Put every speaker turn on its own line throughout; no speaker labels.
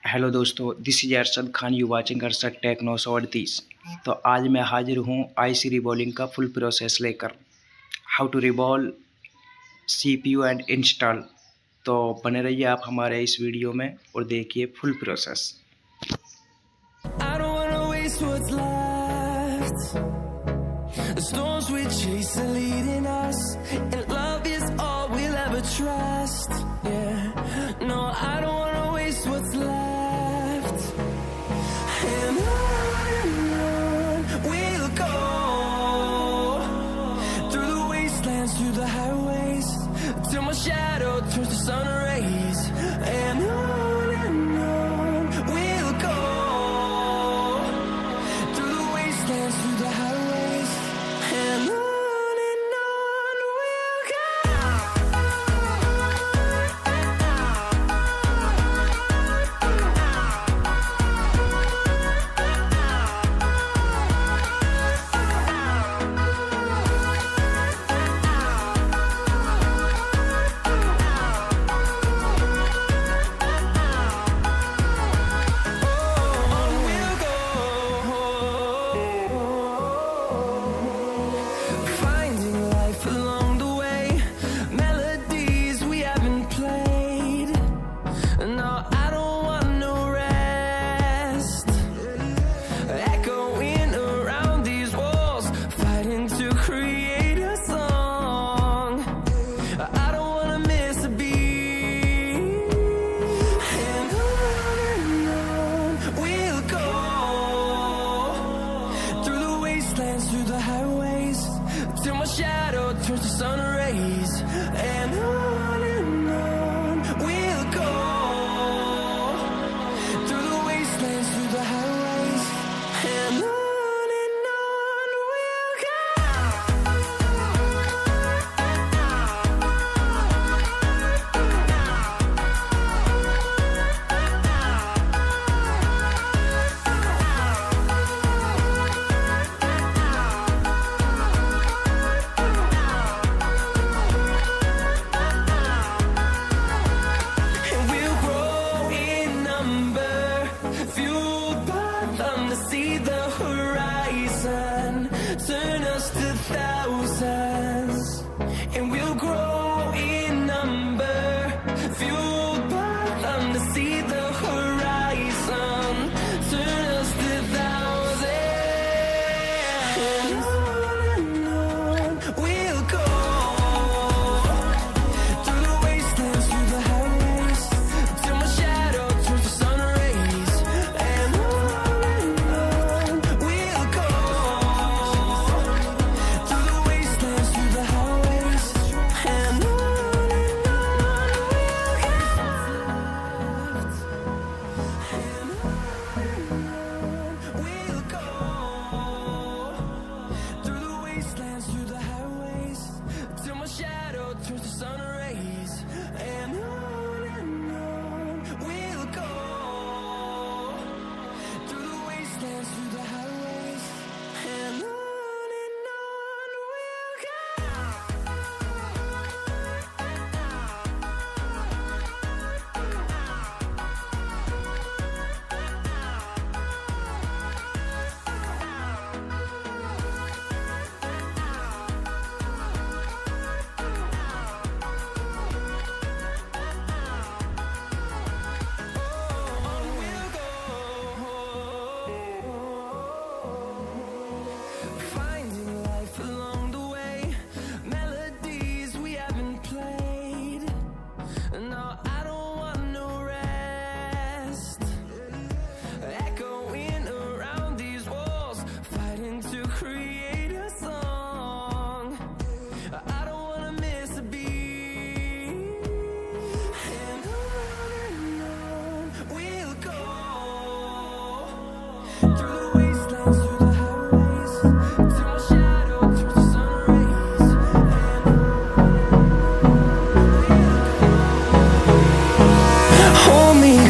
Hello दोस्तों, this is Arshad Khan, you watching Arshad Techno 130। तो आज मैं हाजिर हूँ आईसी रिबॉलिंग का फुल प्रोसेस लेकर, how to reball CPU and install. तो बने रहिए आप हमारे इस वीडियो में और देखिए full process.
Through the highways, till my shadow turns to sun rays, and on we'll go. Through the wastelands, through the highways, and on we'll go. Through the highways, till my shadow turns to sun rays, and on we'll go. Through the wastelands, through the highways, and on we'll go. Turn us to thousands, and we'll grow in number, fueled by them to see the horizon. Turn us to thousands, and on we'll go. Through the wastelands, through the highways, till my shadow turns to sun rays, and on we'll go. Turns to sun rays, and on we'll go. Through the wastelands, through the highways, and on we'll go.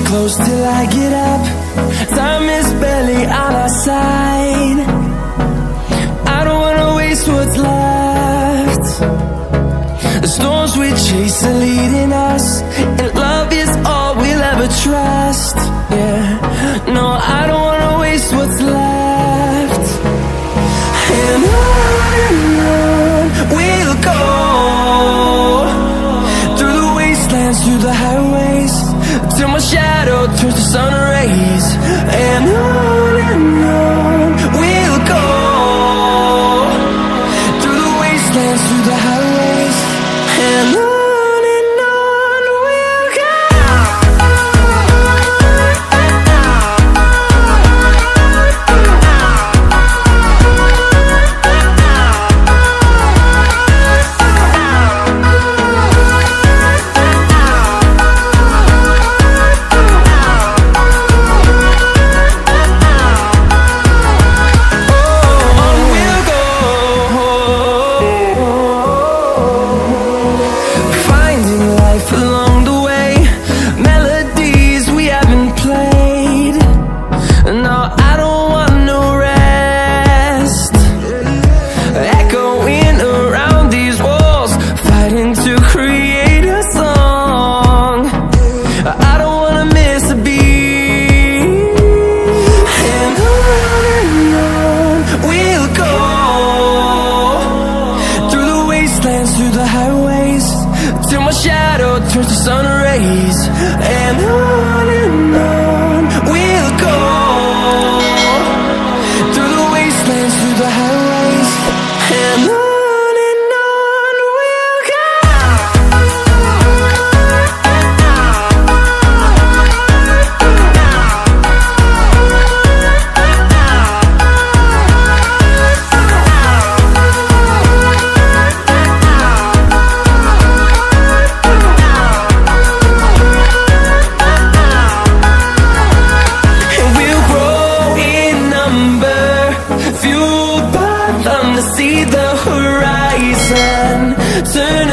Close till I get up. Time is barely on our side. I don't wanna waste what's left. The storms we chase are leading us, and love is all we'll ever never trust. Yeah, no, I don't wanna waste what's left. And on we'll go, through the wastelands, through the highways, till my shadow turns to sun rays. And on we'll go, through the wastelands, through the highways, and on we'll go. Through the highways, till my shadow turns to sun rays. And on we'll go, through the wastelands, through the highways, and on we'll go. See the horizon turn